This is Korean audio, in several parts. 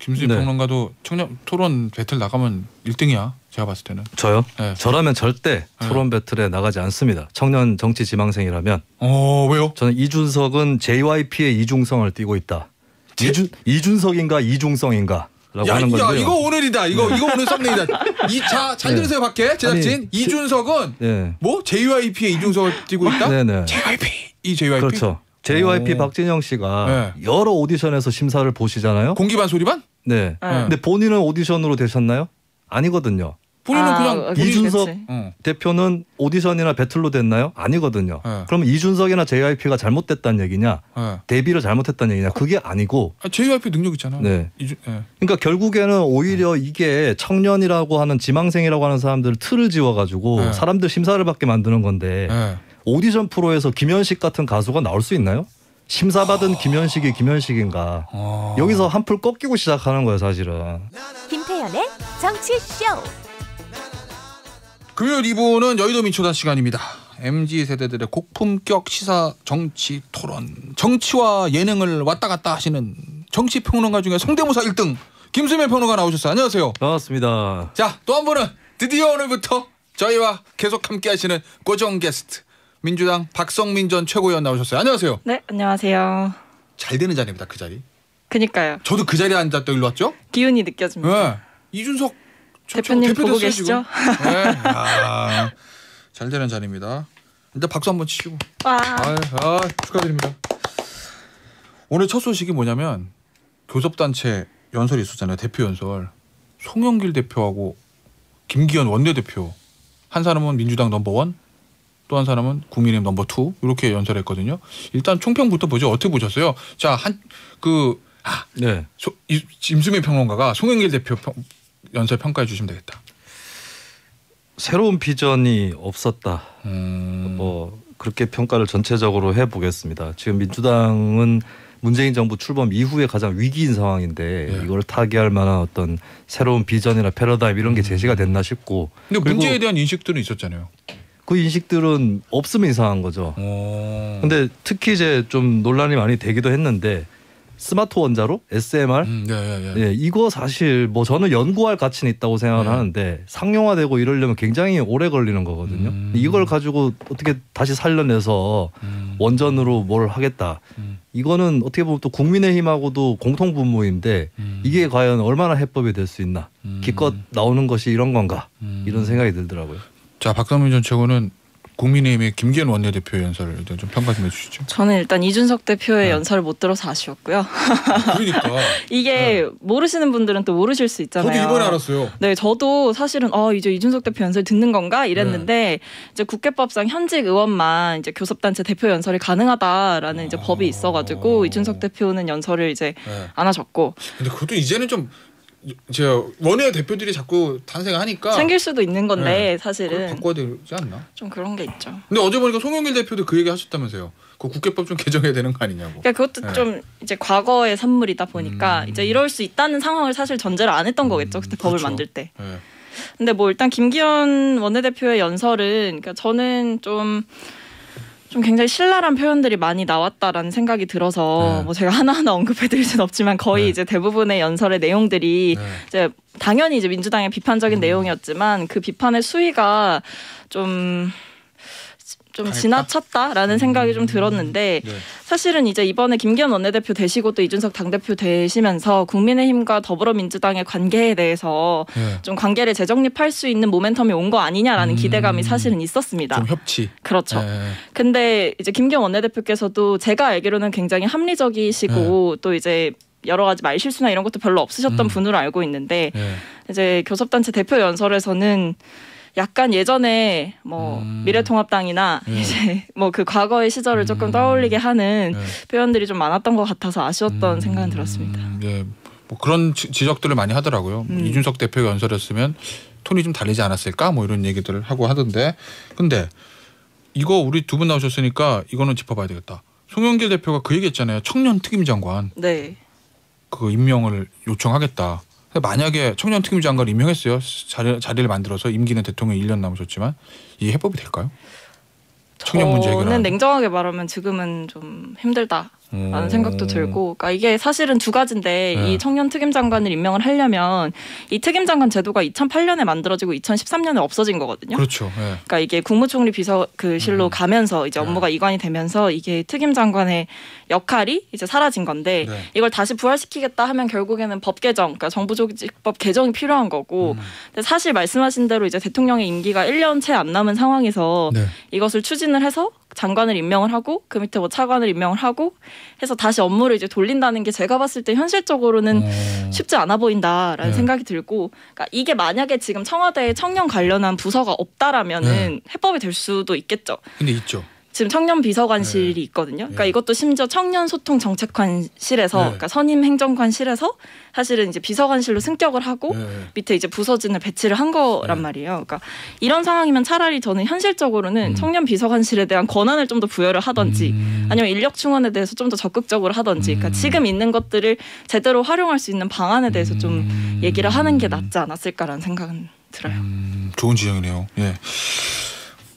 김수희 평론가도 청년 토론 배틀 나가면 1등이야. 제가 봤을 때는. 저요? 네. 저라면 절대 토론 배틀에 나가지 않습니다. 청년 정치 지망생이라면. 왜요? 저는 이준석은 JYP의 이중성을 띠고 있다. 이준석인가 이중성인가? 라고 하는 건데요. 이거 오늘이다. 이거 오늘 썸네일이다. 잘 들으세요 밖에 제작진. 아니, 이준석은 뭐 JYP의 이중석을 띠고 있다? 네네. JYP. 그렇죠. JYP 박진영 씨가 여러 오디션에서 심사를 보시잖아요. 공기반 소리반? 네. 근데 본인은 오디션으로 되셨나요? 아니거든요. 본인은 그냥 이준석 대표는 오디션이나 배틀로 됐나요? 아니거든요. 그럼 이준석이나 JYP가 잘못됐다는 얘기냐? 데뷔를 잘못했다는 얘기냐? 그게 아니고. JYP 능력 있잖아. 네. 그러니까 결국에는 오히려 이게 청년이라고 하는 지망생이라고 하는 사람들을 틀을 지워가지고 사람들 심사를 받게 만드는 건데 오디션 프로에서 김현식 같은 가수가 나올 수 있나요? 심사받은 김현식이 김현식인가. 여기서 한풀 꺾이고 시작하는 거예요 사실은. 김태현의 정치쇼. 금요일 2부는 여의도 민초다 시간입니다. MZ세대들의 고품격 시사 정치 토론. 정치와 예능을 왔다 갔다 하시는 정치평론가 중에 성대모사 1등 김수민 평론가 나오셨어요. 안녕하세요. 반갑습니다. 자, 또 한 분은 드디어 오늘부터 저희와 계속 함께 하시는 고정 게스트 민주당 박성민 전 최고위원 나오셨어요. 안녕하세요. 네, 안녕하세요. 잘 되는 자리입니다. 그 자리. 그니까요. 저도 그 자리에 앉았다 일로 왔죠? 기운이 느껴집니다. 네. 이준석 대표님 보고 계시죠? 네. 잘 되는 자리입니다. 일단 박수 한번 치시고. 축하드립니다. 오늘 첫 소식이 뭐냐면 교섭단체 연설이 있었잖아요. 대표 연설. 송영길 대표하고 김기현 원내대표. 한 사람은 민주당 넘버원, 또 한 사람은 국민의힘 넘버2 이렇게 연설했거든요. 일단 총평부터 보죠. 어떻게 보셨어요? 자, 김수민 평론가가 송영길 대표 연설 평가해 주시면 되겠다. 새로운 비전이 없었다. 뭐 그렇게 평가를 전체적으로 해보겠습니다. 지금 민주당은 문재인 정부 출범 이후에 가장 위기인 상황인데 이걸 타개할 만한 어떤 새로운 비전이나 패러다임 이런 게 제시가 됐나 싶고. 근데 문제에 대한 인식들은 있었잖아요. 그 인식들은 없으면 이상한 거죠. 근데 특히 이제 좀 논란이 많이 되기도 했는데 스마트 원자로 SMR 이거 사실 뭐 저는 연구할 가치는 있다고 생각을 하는데 상용화되고 이러려면 굉장히 오래 걸리는 거거든요. 이걸 가지고 어떻게 다시 살려내서 원전으로 뭘 하겠다. 이거는 어떻게 보면 또 국민의힘하고도 공통 분모인데 이게 과연 얼마나 해법이 될 수 있나. 기껏 나오는 것이 이런 건가. 이런 생각이 들더라고요. 자, 박성민 전 최고는 국민의힘의 김기현 원내대표의 연설을 좀 평가 좀 해주시죠. 저는 일단 이준석 대표의 연설을 못 들어서 아쉬웠고요. 그러니까 이게 모르시는 분들은 또 모르실 수 있잖아요. 저도 이번에 알았어요. 네, 저도 사실은 이제 이준석 대표 연설 듣는 건가 이랬는데 이제 국회법상 현직 의원만 이제 교섭단체 대표 연설이 가능하다라는 이제 법이 있어가지고 이준석 대표는 연설을 이제 안 하셨고. 근데 그것도 이제는 좀 제가 원외 대표들이 자꾸 탄생하니까 생길 수도 있는 건데 사실은 바꿔야 되지 않나? 좀 그런 게 있죠. 근데 어제 보니까 송영길 대표도 그 얘기 하셨다면서요. 그 국회법 좀 개정해야 되는 거 아니냐고. 그러니까 그것도 좀 이제 과거의 산물이다 보니까 이제 이럴 수 있다는 상황을 사실 전제를 안 했던 거겠죠. 그때 법을 만들 때. 근데 뭐 일단 김기현 원내대표의 연설은 그러니까 저는 좀 굉장히 신랄한 표현들이 많이 나왔다라는 생각이 들어서 뭐 제가 하나하나 언급해드릴 수는 없지만 거의 이제 대부분의 연설의 내용들이 이제 당연히 이제 민주당의 비판적인 내용이었지만 그 비판의 수위가 좀 지나쳤다라는 생각이 좀 들었는데 사실은 이제 이번에 김기현 원내대표 되시고 또 이준석 당대표 되시면서 국민의힘과 더불어민주당의 관계에 대해서 좀 관계를 재정립할 수 있는 모멘텀이 온 거 아니냐라는 기대감이 사실은 있었습니다. 좀 협치. 그렇죠. 근데 이제 김기현 원내대표께서도 제가 알기로는 굉장히 합리적이시고 또 이제 여러 가지 말실수나 이런 것도 별로 없으셨던 분으로 알고 있는데 이제 교섭단체 대표 연설에서는 약간 예전에 뭐 미래통합당이나 이제 뭐 그 과거의 시절을 조금 떠올리게 하는 표현들이 좀 많았던 것 같아서 아쉬웠던 생각은 들었습니다. 뭐 그런 지적들을 많이 하더라고요. 이준석 대표가 연설했으면 톤이 좀 다르지 않았을까? 뭐 이런 얘기들을 하고 하던데. 근데 이거 우리 두 분 나오셨으니까 이거는 짚어봐야 되겠다. 송영길 대표가 그 얘기했잖아요. 청년 특임장관. 네. 그 임명을 요청하겠다. 만약에 청년 특임장관을 임명했어요. 자리를 만들어서 임기는 대통령 1년 남으셨지만 이게 해법이 될까요? 청년 문제 해결하는. 저는 냉정하게 말하면 지금은 좀 힘들다. 라는 생각도 들고, 그러니까 이게 사실은 두 가지인데 네. 이 청년 특임 장관을 임명을 하려면 이 특임 장관 제도가 2008년에 만들어지고 2013년에 없어진 거거든요. 그렇죠. 네. 그러니까 이게 국무총리 비서실로 가면서 이제 업무가 이관이 되면서 이게 특임 장관의 역할이 이제 사라진 건데 네. 이걸 다시 부활시키겠다 하면 결국에는 법 개정, 그러니까 정부조직법 개정이 필요한 거고, 근데 사실 말씀하신 대로 이제 대통령의 임기가 1년 채 안 남은 상황에서 네. 이것을 추진을 해서 장관을 임명을 하고 그 밑에 뭐 차관을 임명을 하고 해서 다시 업무를 이제 돌린다는 게 제가 봤을 때 현실적으로는 쉽지 않아 보인다라는 네. 생각이 들고, 그러니까 이게 만약에 지금 청와대에 청년 관련한 부서가 없다라면은 해법이 될 수도 있겠죠. 근데 있죠. 지금 청년 비서관실이 있거든요. 그러니까 이것도 심지어 청년 소통 정책관실에서, 그러니까 선임 행정관실에서 사실은 이제 비서관실로 승격을 하고 밑에 이제 부서진을 배치를 한 거란 말이에요. 그러니까 이런 상황이면 차라리 저는 현실적으로는 청년 비서관실에 대한 권한을 좀 더 부여를 하든지 아니면 인력 충원에 대해서 좀 더 적극적으로 하든지, 그러니까 지금 있는 것들을 제대로 활용할 수 있는 방안에 대해서 좀 얘기를 하는 게 낫지 않았을까라는 생각은 들어요. 좋은 지적이네요. 예.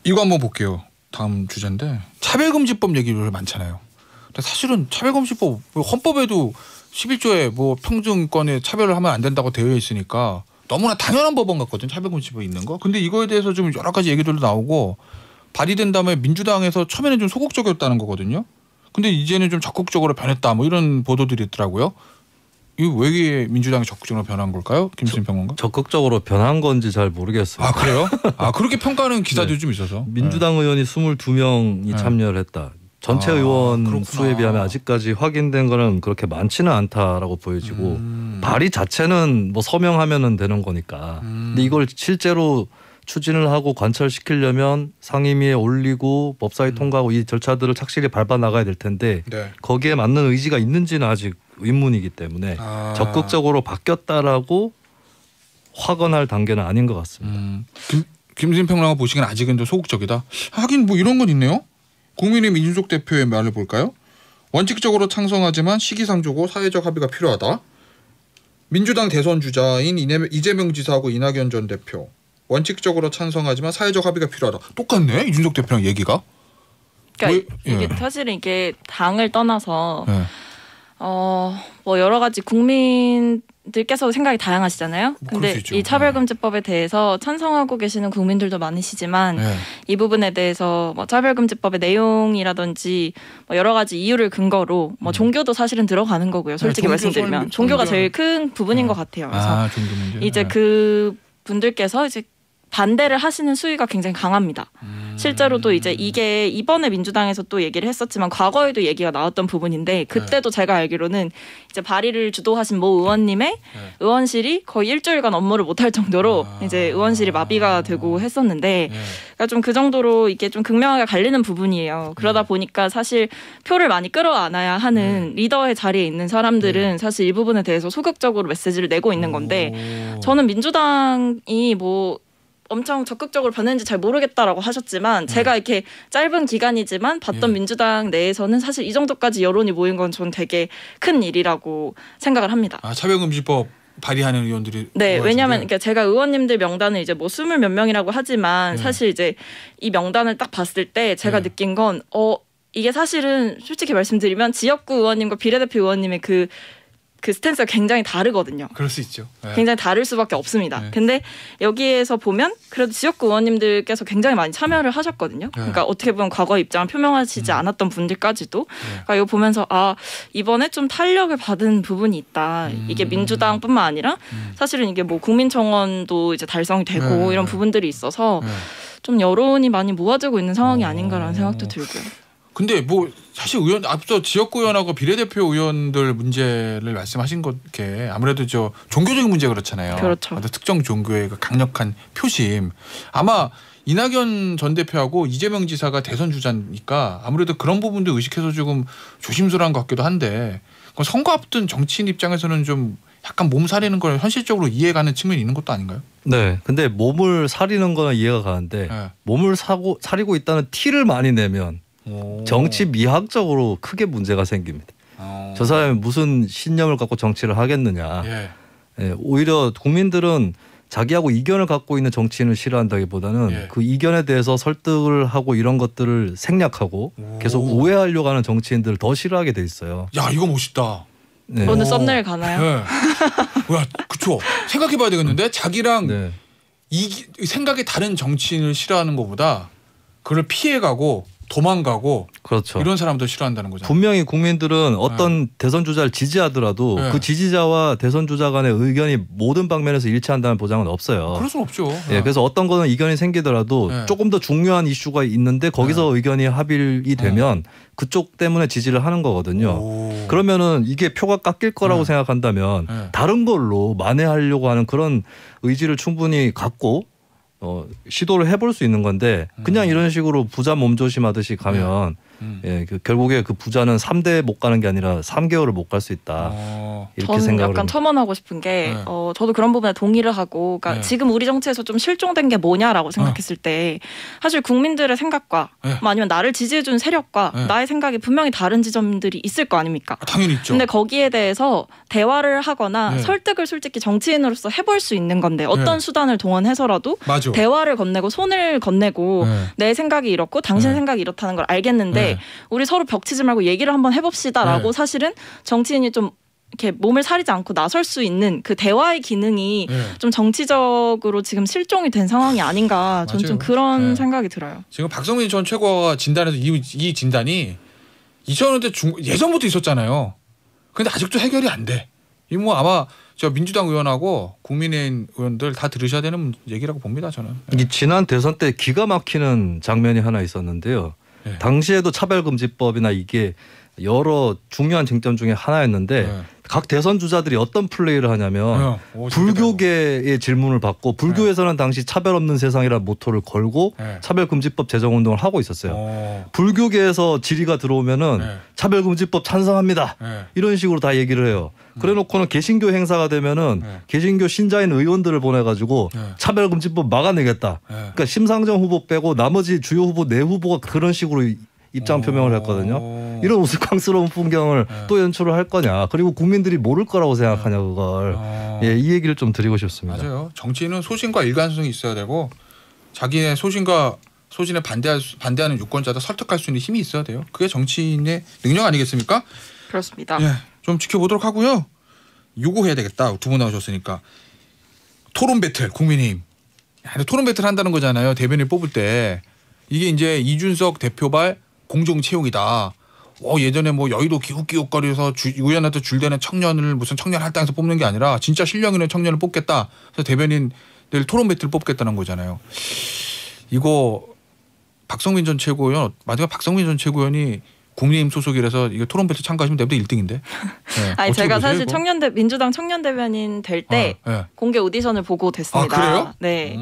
이거 한번 볼게요. 다음 주제인데 차별금지법 얘기를 많잖아요. 근데 사실은 차별금지법 헌법에도 11조에 뭐 평등권에 차별을 하면 안 된다고 되어 있으니까 너무나 당연한 법안 같거든, 차별금지법이 있는 거. 근데 이거에 대해서 좀 여러 가지 얘기들도 나오고 발의된 다음에 민주당에서 처음에는 좀 소극적이었다는 거거든요. 근데 이제는 좀 적극적으로 변했다 뭐 이런 보도들이 있더라고요. 이거 왜 민주당이 적극적으로 변한 걸까요? 김수진 평론가? 적극적으로 변한 건지 잘 모르겠어요. 아 그래요? 아 그렇게 평가하는 기사들이 좀 있어서. 민주당 의원이 22명이 참여를 했다. 전체 의원 그렇구나. 수에 비하면 아직까지 확인된 거는 그렇게 많지는 않다라고 보여지고 발의 자체는 뭐 서명하면은 되는 거니까. 근데 이걸 실제로 추진을 하고 관철시키려면 상임위에 올리고 법사위 통과하고 이 절차들을 착실히 밟아 나가야 될 텐데 거기에 맞는 의지가 있는지는 아직 의문이기 때문에 적극적으로 바뀌었다라고 확언할 단계는 아닌 것 같습니다. 김수진 평론가 보시기엔 아직은 좀 소극적이다. 하긴 뭐 이런 건 있네요. 국민의힘 이준석 대표의 말을 볼까요? 원칙적으로 찬성하지만 시기상조고 사회적 합의가 필요하다. 민주당 대선 주자인 이재명 지사하고 이낙연 전 대표. 원칙적으로 찬성하지만 사회적 합의가 필요하다. 똑같네, 이준석 대표랑 얘기가. 그러니까 이게 사실은 이게 당을 떠나서 뭐 여러 가지 국민들께서 생각이 다양하시잖아요. 근데 이 차별금지법에 대해서 찬성하고 계시는 국민들도 많으시지만 이 부분에 대해서 뭐 차별금지법의 내용이라든지 뭐 여러 가지 이유를 근거로 뭐 종교도 사실은 들어가는 거고요. 솔직히 말씀드리면 종교가 제일 큰 부분인 것 같아요. 그래서 이제 그 분들께서 이제 반대를 하시는 수위가 굉장히 강합니다. 실제로도 이제 이게 이번에 민주당에서 또 얘기를 했었지만 과거에도 얘기가 나왔던 부분인데 그때도 제가 알기로는 이제 발의를 주도하신 모 의원님의 의원실이 거의 일주일간 업무를 못할 정도로 이제 의원실이 마비가 되고 했었는데 그러니까 좀 그 정도로 이게 좀 극명하게 갈리는 부분이에요. 그러다 보니까 사실 표를 많이 끌어안아야 하는 리더의 자리에 있는 사람들은 사실 이 부분에 대해서 소극적으로 메시지를 내고 있는 건데 저는 민주당이 뭐 엄청 적극적으로 변했는지 잘 모르겠다라고 하셨지만 제가 이렇게 짧은 기간이지만 봤던 민주당 내에서는 사실 이 정도까지 여론이 모인 건 전 되게 큰 일이라고 생각을 합니다. 아, 차별금지법 발의하는 의원들이 네, 왜냐하면 그러니까 제가 의원님들 명단을 이제 뭐 20몇 명이라고 하지만 사실 이제 이 명단을 딱 봤을 때 제가 느낀 건 이게 사실은 솔직히 말씀드리면 지역구 의원님과 비례대표 의원님의 그 스탠스가 굉장히 다르거든요. 그럴 수 있죠. 굉장히 다를 수밖에 없습니다. 근데 여기에서 보면 그래도 지역구 의원님들께서 굉장히 많이 참여를 하셨거든요. 그러니까 어떻게 보면 과거 입장을 표명하시지 않았던 분들까지도 그러니까 이거 보면서 이번에 좀 탄력을 받은 부분이 있다. 이게 민주당뿐만 아니라 사실은 이게 뭐 국민청원도 이제 달성이 되고 이런 부분들이 있어서 좀 여론이 많이 모아지고 있는 상황이 아닌가라는 생각도 들고요. 근데 뭐 사실 앞서 지역구 의원하고 비례대표 의원들 문제를 말씀하신 것게 아무래도 저 종교적인 문제 그렇잖아요. 그렇죠. 특정 종교의 강력한 표심. 아마 이낙연 전 대표하고 이재명 지사가 대선 주자니까 아무래도 그런 부분도 의식해서 조금 조심스러운 것 같기도 한데 선거 앞둔 정치인 입장에서는 좀 약간 몸 사리는 걸 현실적으로 이해가는 측면이 있는 것도 아닌가요? 네. 근데 몸을 사리는 거는 이해가 가는데 몸을 사리고 있다는 티를 많이 내면 정치 미학적으로 크게 문제가 생깁니다. 저 사람이 무슨 신념을 갖고 정치를 하겠느냐. 오히려 국민들은 자기하고 이견을 갖고 있는 정치인을 싫어한다기보다는 예. 그 이견에 대해서 설득을 하고 이런 것들을 생략하고 계속 오해하려고 하는 정치인들을 더 싫어하게 돼 있어요. 야 이거 멋있다. 네. 오늘 썸네일 가나요? 네. 뭐야 그쵸. 생각해봐야 되겠는데 자기랑 네. 생각이 다른 정치인을 싫어하는 것보다 그걸 피해가고 도망가고 그렇죠. 이런 사람들 싫어한다는 거잖아요. 분명히 국민들은 어떤 대선 주자를 지지하더라도 그 지지자와 대선 주자 간의 의견이 모든 방면에서 일치한다는 보장은 없어요. 그럴 수는 없죠. 예, 그래서 어떤 거는 이견이 생기더라도 조금 더 중요한 이슈가 있는데 거기서 의견이 합일이 되면 그쪽 때문에 지지를 하는 거거든요. 그러면은 이게 표가 깎일 거라고 생각한다면 다른 걸로 만회하려고 하는 그런 의지를 충분히 갖고 시도를 해볼 수 있는 건데 그냥 이런 식으로 부자 몸조심하듯이 가면 예, 결국에 그 부자는 3대 못 가는 게 아니라 3개월을 못 갈 수 있다. 이렇게 저는 생각을 약간 첨언하고 싶은 게 저도 그런 부분에 동의를 하고 그러니까 지금 우리 정치에서 좀 실종된 게 뭐냐라고 생각했을 때 사실 국민들의 생각과 뭐 아니면 나를 지지해준 세력과 나의 생각이 분명히 다른 지점들이 있을 거 아닙니까? 당연히 있죠. 근데 거기에 대해서 대화를 하거나 설득을 솔직히 정치인으로서 해볼 수 있는 건데 어떤 수단을 동원해서라도 맞아. 대화를 건네고 손을 건네고 내 생각이 이렇고 당신 생각이 이렇다는 걸 알겠는데 우리 서로 벽치지 말고 얘기를 한번 해봅시다라고 사실은 정치인이 좀 이렇게 몸을 사리지 않고 나설 수 있는 그 대화의 기능이 좀 정치적으로 지금 실종이 된 상황이 아닌가 저는 좀 그런 생각이 들어요. 지금 박성민 전 최고가 진단해서 이 진단이 2000년대 예전부터 있었잖아요. 근데 아직도 해결이 안 돼. 이 뭐 아마 저 민주당 의원하고 국민의힘 의원들 다 들으셔야 되는 얘기라고 봅니다. 저는. 이 지난 대선 때 기가 막히는 장면이 하나 있었는데요. 당시에도 차별금지법이나 이게 여러 중요한 쟁점 중에 하나였는데 각 대선 주자들이 어떤 플레이를 하냐면 불교계의 질문을 받고 불교에서는 당시 차별 없는 세상이라는 모토를 걸고 차별금지법 제정운동을 하고 있었어요. 불교계에서 질의가 들어오면은 차별금지법 찬성합니다. 이런 식으로 다 얘기를 해요. 그래놓고는 개신교 행사가 되면은 개신교 신자인 의원들을 보내가지고 차별금지법 막아내겠다. 그러니까 심상정 후보 빼고 나머지 주요 후보 네 후보가 그런 식으로 입장 표명을 했거든요. 이런 우스꽝스러운 풍경을 또 연출을 할 거냐. 그리고 국민들이 모를 거라고 생각하냐 그걸. 예, 이 얘기를 좀 드리고 싶습니다. 맞아요. 정치인은 소신과 일관성이 있어야 되고 자기의 소신과 소신에 반대하는 유권자들 설득할 수 있는 힘이 있어야 돼요. 그게 정치인의 능력 아니겠습니까? 그렇습니다. 예, 좀 지켜보도록 하고요. 요구해야 되겠다. 두 분 나오셨으니까. 토론 배틀 국민의힘. 토론 배틀 한다는 거잖아요. 대변인 뽑을 때. 이게 이제 이준석 대표발 공정 채용이다. 예전에 뭐 여의도 기웃기웃거려서 의원한테 줄대는 청년을 무슨 청년 할당에서 뽑는 게 아니라 진짜 실력 있는 청년을 뽑겠다. 그래서 대변인들 토론 배틀 뽑겠다는 거잖아요. 이거 박성민 전 최고위원 마지막 박성민 전 최고위원이 국민의힘 소속이라서 이거 토론 배틀 참가하시면 내부터 1등인데. 네. 아니 제가 사실 민주당 청년 대변인 될 때 공개 오디션을 보고 됐습니다. 아, 그래요? 네.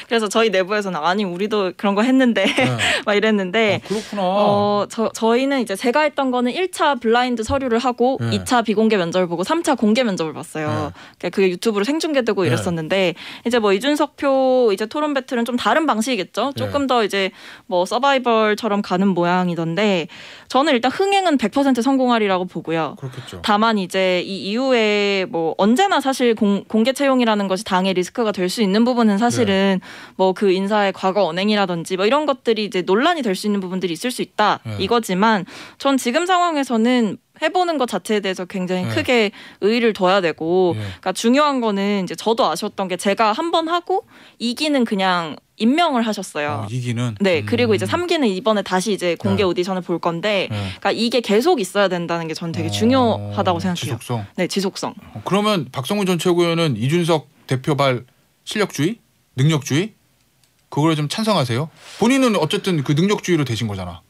그래서 저희 내부에서는 아니 우리도 그런 거 했는데 막 이랬는데. 그렇구나. 저희는 이제 제가 했던 거는 1차 블라인드 서류를 하고 2차 비공개 면접을 보고 3차 공개 면접을 봤어요. 그게 유튜브로 생중계되고 이랬었는데 이제 뭐 이준석 표 이제 토론 배틀은 좀 다른 방식이겠죠. 조금 더 이제 뭐 서바이벌처럼 가는 모양이던데. 저는 일단 흥행은 100% 성공하리라고 보고요. 그렇겠죠. 다만 이제 이 이후에 뭐 언제나 사실 공개 채용이라는 것이 당의 리스크가 될 수 있는 부분은 사실은 뭐 그 인사의 과거 언행이라든지 뭐 이런 것들이 이제 논란이 될 수 있는 부분들이 있을 수 있다 이거지만 전 지금 상황에서는 해보는 것 자체에 대해서 굉장히 크게 의의를 둬야 되고 그러니까 중요한 거는 이제 저도 아쉬웠던 게 제가 한 번 하고 2기는 그냥 임명을 하셨어요. 2기는? 네. 그리고 이제 3기는 이번에 다시 이제 공개 오디션을 볼 건데 그러니까 이게 계속 있어야 된다는 게 저는 되게 중요하다고 생각해요. 지속성? 네. 지속성. 그러면 박성훈 전 최고위원은 이준석 대표발 실력주의? 능력주의? 그걸 좀 찬성하세요? 본인은 어쨌든 그 능력주의로 되신 거잖아.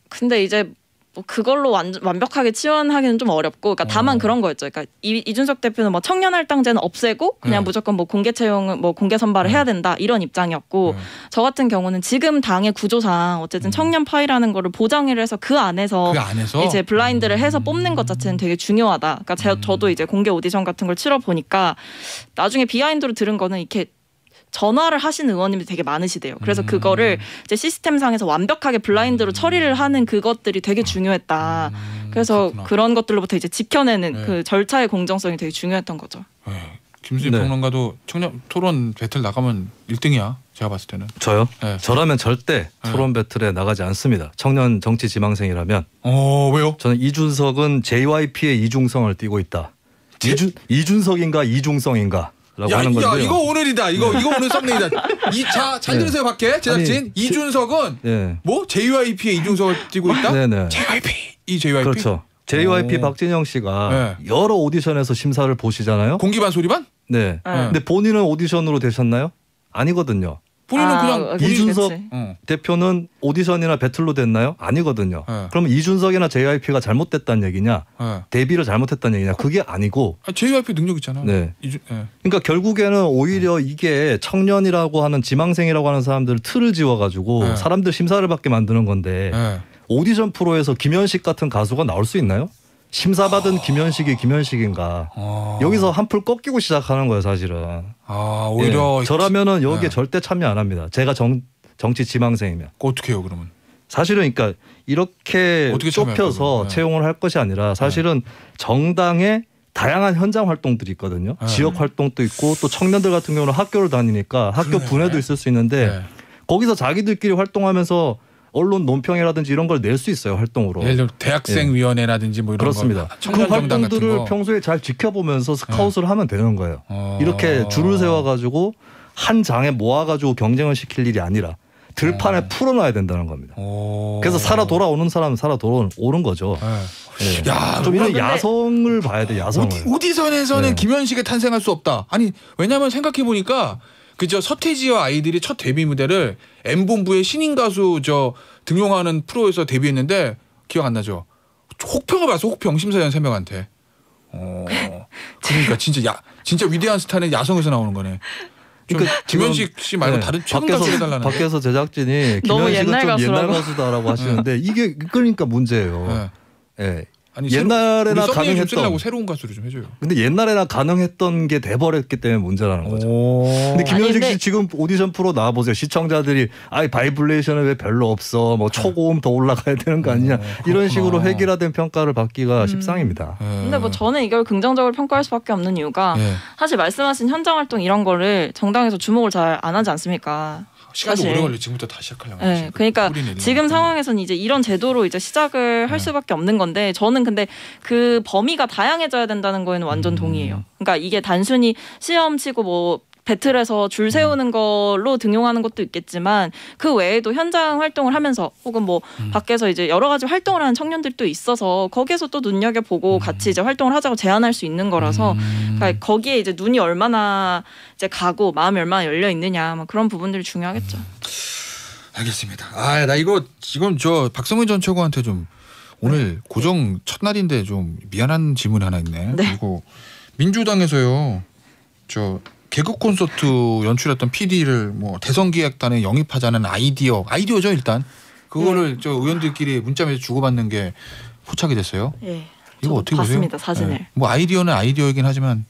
근데 이제 뭐 그걸로 완벽하게 치환하기는 좀 어렵고, 그러니까 다만 그런 거였죠. 그러니까 이준석 대표는 뭐 청년 할당제는 없애고 그냥 무조건 뭐 공개 채용은 뭐 공개 선발을 해야 된다 이런 입장이었고, 저 같은 경우는 지금 당의 구조상 어쨌든 청년 파이라는 거를 보장을 해서 그 안에서 이제 블라인드를 해서 뽑는 것 자체는 되게 중요하다. 그러니까 저도 이제 공개 오디션 같은 걸 치러 보니까 나중에 비하인드로 들은 거는 이렇게 전화를 하시는 의원님들이 되게 많으시대요. 그래서 그거를 이제 시스템상에서 완벽하게 블라인드로 처리를 하는 그것들이 되게 중요했다. 그래서 그렇구나. 그런 것들로부터 이제 지켜내는 그 절차의 공정성이 되게 중요했던 거죠. 김수진 네. 평론가도 청년 토론 배틀 나가면 1등이야. 제가 봤을 때는. 저요? 네. 저라면 절대 토론 배틀에 나가지 않습니다. 청년 정치 지망생이라면. 왜요? 저는 이준석은 JYP의 이중성을 띠고 있다. 이준석인가 이중성인가? 라고 하는 건데요. 야, 이거 오늘이다. 이거 오늘 썸네일이다. 잘 들으세요, 밖에 제작진. 아니, 이준석은 뭐 JYP의 이준석을 띠고 있다? 네네. JYP. 그렇죠. JYP 박진영 씨가 여러 오디션에서 심사를 보시잖아요. 공기반 소리반? 네. 근데 본인은 오디션으로 되셨나요? 아니거든요. 본인은 그냥 이준석 대표는 오디션이나 배틀로 됐나요? 아니거든요. 그러면 이준석이나 JYP가 잘못됐다는 얘기냐? 데뷔를 잘못했다는 얘기냐? 그게 아니고. JYP 능력 있잖아. 네. 그러니까 결국에는 오히려 이게 청년이라고 하는 지망생이라고 하는 사람들을 틀을 지워가지고 사람들 심사를 받게 만드는 건데 오디션 프로에서 김현식 같은 가수가 나올 수 있나요? 심사받은 김현식이 김현식인가. 여기서 한풀 꺾이고 시작하는 거예요, 사실은. 오히려. 저라면은 여기에 절대 참여 안 합니다. 제가 정치 지망생이면. 어떻게 해요, 그러면? 사실은 그러니까 이렇게 좁혀서 채용을 할 것이 아니라 사실은 정당의 다양한 현장 활동들이 있거든요. 지역 활동도 있고 또 청년들 같은 경우는 학교를 다니니까 학교 분회도 있을 수 있는데 거기서 자기들끼리 활동하면서 언론 논평이라든지 이런 걸 낼 수 있어요, 활동으로. 예를 들어 대학생위원회라든지 뭐 이런 그렇습니다. 그 활동들을 평소에 잘 지켜보면서 스카웃을 하면 되는 거예요. 이렇게 줄을 세워가지고 한 장에 모아가지고 경쟁을 시킬 일이 아니라 들판에 풀어놔야 된다는 겁니다. 그래서 살아 돌아오는 사람은 살아 돌아오는 거죠. 야, 좀 이런 야성을 봐야 돼, 야성을. 오디션에서는 김현식에 탄생할 수 없다. 아니, 왜냐하면 생각해보니까 그저 서태지와 아이들이 첫 데뷔 무대를 M본부의 신인 가수 등용하는 프로에서 데뷔했는데 기억 안 나죠? 혹평을 봤어. 혹평 심사위원 3명한테. 그러니까 진짜 위대한 스타는 야성에서 나오는 거네. 그러니까 김현식 씨 말고 다른 최근 가수 해달라는. 밖에서 제작진이 김현식은 좀 옛날 가수다라고 하시는데 이게 그러니까 문제예요. 아니, 옛날에나 가능했던 새로운 가수를 좀 해줘요. 근데 옛날에나 가능했던 게 돼버렸기 때문에 문제라는 거죠. 근데 김현식 씨 지금 오디션 프로 나와보세요. 시청자들이 바이블레이션은 왜 별로 없어? 뭐 초고음 더 올라가야 되는 거 아니냐? 이런 식으로 획일화된 평가를 받기가 십상입니다. 근데 뭐 저는 이걸 긍정적으로 평가할 수밖에 없는 이유가 사실 말씀하신 현장 활동 이런 거를 정당에서 주목을 잘 안 하지 않습니까? 시간도 오래 걸려. 지금부터 다시 시작하려면. 네, 그러니까 지금 상황에서는 이제 이런 제도로 이제 시작을 할 수밖에 없는 건데 저는 근데 그 범위가 다양해져야 된다는 거에는 완전 동의해요. 그러니까 이게 단순히 시험 치고 뭐 배틀에서 줄 세우는 걸로 등용하는 것도 있겠지만 그 외에도 현장 활동을 하면서 혹은 뭐 밖에서 이제 여러 가지 활동을 하는 청년들도 있어서 거기에서 또 눈여겨보고 같이 이제 활동을 하자고 제안할 수 있는 거라서 그러니까 거기에 이제 눈이 얼마나 이제 가고 마음이 얼마나 열려 있느냐 뭐 그런 부분들이 중요하겠죠. 알겠습니다. 나 이거 지금 박성민 전 최고한테 좀 오늘 고정 첫날인데 좀 미안한 질문이 하나 있네. 그리고 민주당에서요. 개그 콘서트 연출했던 PD를 뭐 대선기획단에 영입하자는 아이디어죠 일단. 그거를 의원들끼리 문자에서 주고받는 게 포착이 됐어요. 이거 어떻게 보세요? 봤습니다, 사진을. 뭐 아이디어는 아이디어이긴 하지만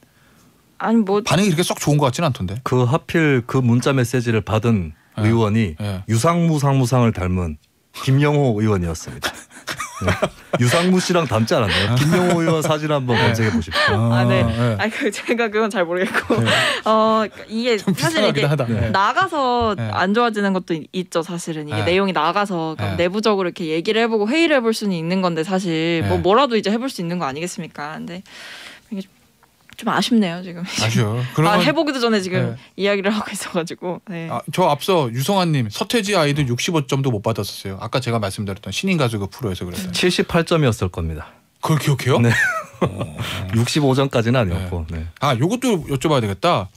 아니 뭐 반응이 그렇게 썩 좋은 것 같지는 않던데. 그 하필 그 문자 메시지를 받은 의원이 유상무 상무상을 닮은 김영호 의원이었습니다. 유상무 씨랑 닮지 않았나요? 김영호 의원 사진 한번 검색해 보십시오. 제가 그건 잘 모르겠고 이게 사실 이게 나가서 안 좋아지는 것도 있죠. 사실은 이게 내용이 나가서 내부적으로 이렇게 얘기를 해보고 회의를 해볼 수는 있는 건데 사실 뭐라도 이제 해볼 수 있는 거 아니겠습니까? 근데 이게 좀 아쉽네요 지금. 아쉬워. 해보기도 전에 지금 이야기를 하고 있어가지고. 저 앞서 유성환님 서태지 아이들 65점도 못 받았었어요. 아까 제가 말씀드렸던 신인 가수 그 프로에서 그랬더니 78점이었을 겁니다. 그걸 기억해요? 네. 65점까지는 아니었고. 요것도 여쭤봐야 되겠다.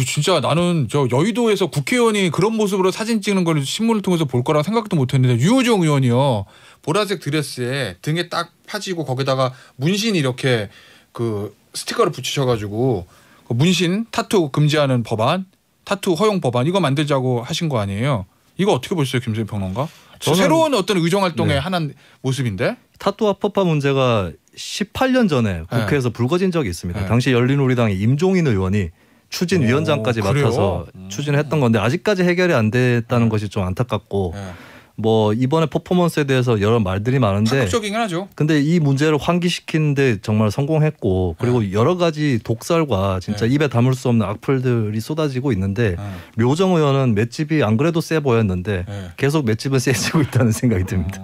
진짜 나는 여의도에서 국회의원이 그런 모습으로 사진 찍는 걸 신문을 통해서 볼 거라고 생각도 못했는데 유호정 의원이요 보라색 드레스에 등에 딱 파지고 거기다가 문신 이렇게 스티커를 붙이셔가지고 문신 타투 금지하는 법안, 타투 허용 법안 이거 만들자고 하신 거 아니에요? 이거 어떻게 보셨어요, 김수진 평론가? 새로운 어떤 의정 활동의 하나의 모습인데? 타투 합법화 문제가 18년 전에 국회에서 불거진 적이 있습니다. 당시 열린우리당의 임종인 의원이 추진위원장까지 맡아서 추진을 했던 건데 아직까지 해결이 안 됐다는 것이 좀 안타깝고 뭐 이번에 퍼포먼스에 대해서 여러 말들이 많은데 적극적이긴 하죠. 근데 이 문제를 환기시키는데 정말 성공했고 그리고 여러 가지 독설과 진짜 입에 담을 수 없는 악플들이 쏟아지고 있는데 류호정 의원은 맷집이 안 그래도 세 보였는데 계속 맷집은 세지고 있다는 생각이 듭니다.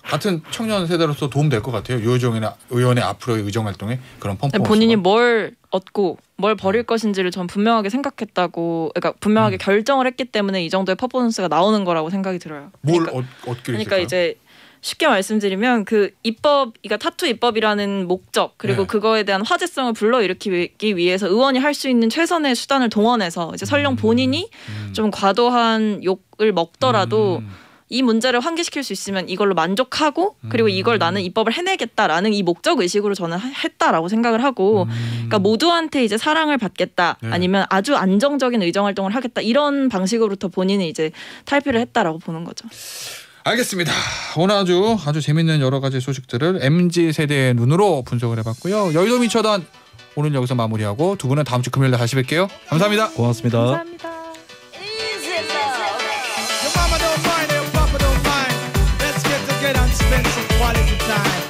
같은 청년 세대로서 도움 될 것 같아요. 류호정 의원의 앞으로의 의정 활동에 그런 퍼포먼스. 본인이 뭘 얻고 뭘 버릴 것인지를 전 분명하게 생각했다고, 그러니까 분명하게 결정을 했기 때문에 이 정도의 퍼포먼스가 나오는 거라고 생각이 들어요. 뭘 얻기로 그러니까 이제 쉽게 말씀드리면 그 입법, 그러니까 타투 입법이라는 목적 그리고 그거에 대한 화제성을 불러일으키기 위해서 의원이 할 수 있는 최선의 수단을 동원해서 이제 설령 본인이 좀 과도한 욕을 먹더라도 이 문제를 환기시킬 수 있으면 이걸로 만족하고 그리고 이걸 나는 입법을 해내겠다라는 이 목적 의식으로 저는 했다라고 생각을 하고 그러니까 모두한테 이제 사랑을 받겠다 아니면 아주 안정적인 의정 활동을 하겠다 이런 방식으로부터 본인이 이제 탈피를 했다라고 보는 거죠. 알겠습니다. 오늘 아주 재밌는 여러 가지 소식들을 MZ 세대의 눈으로 분석을 해봤고요. 여의도 미쳐단 오늘 여기서 마무리하고 두 분은 다음 주 금요일에 다시 뵐게요. 감사합니다. 고맙습니다. 감사합니다. Spend some quality time.